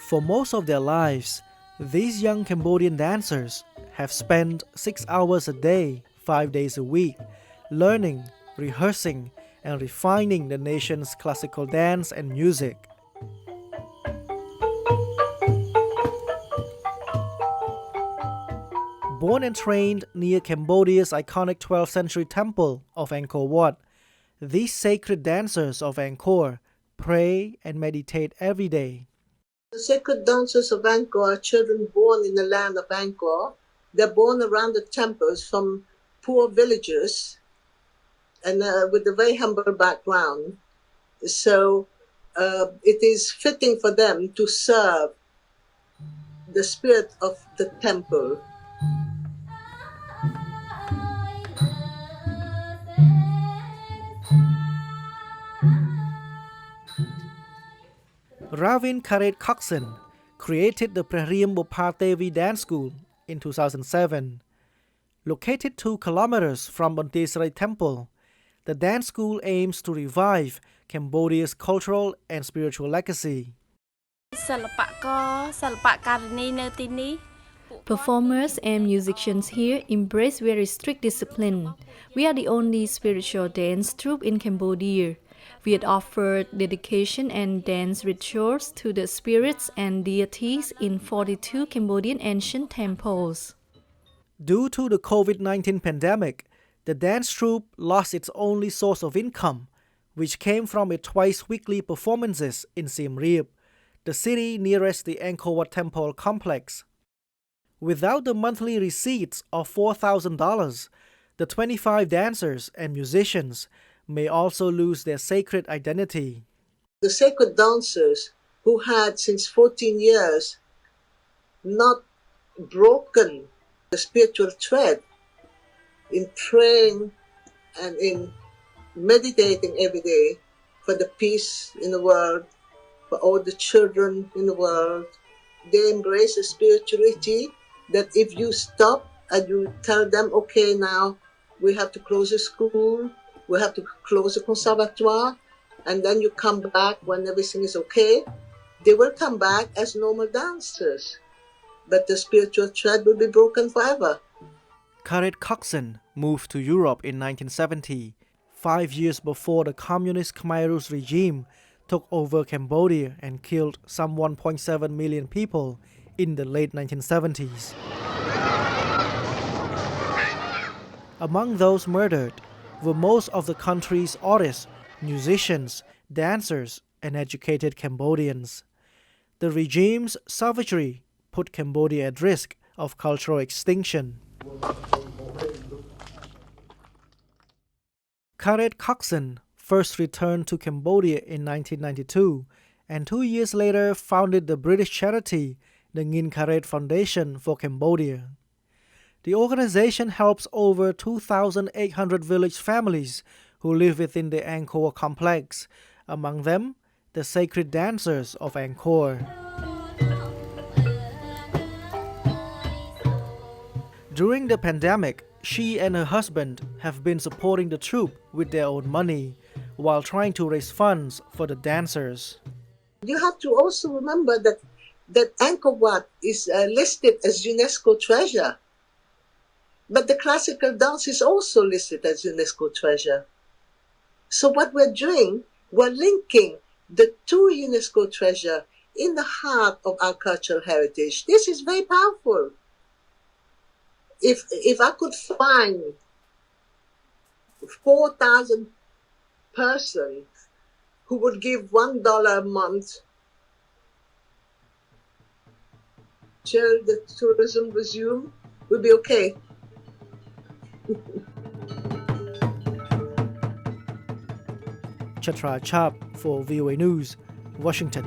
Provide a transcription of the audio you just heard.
For most of their lives, these young Cambodian dancers have spent 6 hours a day, 5 days a week, learning, rehearsing, and refining the nation's classical dance and music. Born and trained near Cambodia's iconic 12th century temple of Angkor Wat, these sacred dancers of Angkor pray and meditate every day. The sacred dancers of Angkor are children born in the land of Angkor. They're born around the temples from poor villages and with a very humble background. So it is fitting for them to serve the spirit of the temple. Ravin Karet Coxon created the Prahriam Bopatevi Dance School in 2007. Located 2 kilometers from Bontisrai Temple, the dance school aims to revive Cambodia's cultural and spiritual legacy. Performers and musicians here embrace very strict discipline. We are the only spiritual dance troupe in Cambodia. We had offered dedication and dance rituals to the spirits and deities in 42 Cambodian ancient temples. Due to the COVID-19 pandemic, the dance troupe lost its only source of income, which came from its twice-weekly performances in Siem Reap, the city nearest the Angkor Wat Temple complex. Without the monthly receipts of $4,000, the 25 dancers and musicians may also lose their sacred identity. The sacred dancers who had since 14 years not broken the spiritual thread in praying and in meditating every day for the peace in the world, for all the children in the world. They embrace a spirituality that if you stop and you tell them, okay, now we have to close the school, we have to close the conservatoire, and then you come back when everything is okay, they will come back as normal dancers. But the spiritual thread will be broken forever. Karet Coxon moved to Europe in 1970, 5 years before the communist Khmer Rouge regime took over Cambodia and killed some 1.7 million people in the late 1970s. Among those murdered were most of the country's artists, musicians, dancers, and educated Cambodians. The regime's savagery put Cambodia at risk of cultural extinction. Karet Coxon first returned to Cambodia in 1992 and 2 years later founded the British charity, the Ngin Karet Foundation for Cambodia. The organization helps over 2,800 village families who live within the Angkor complex, among them the sacred dancers of Angkor. During the pandemic, she and her husband have been supporting the troupe with their own money while trying to raise funds for the dancers. You have to also remember that Angkor Wat is listed as UNESCO treasure. But the classical dance is also listed as UNESCO treasure. So what we're doing, we're linking the 2 UNESCO treasure in the heart of our cultural heritage. This is very powerful. If I could find 4,000 persons who would give $1 a month till the tourism resume, we'll be okay. Chatra Chap for VOA News, Washington.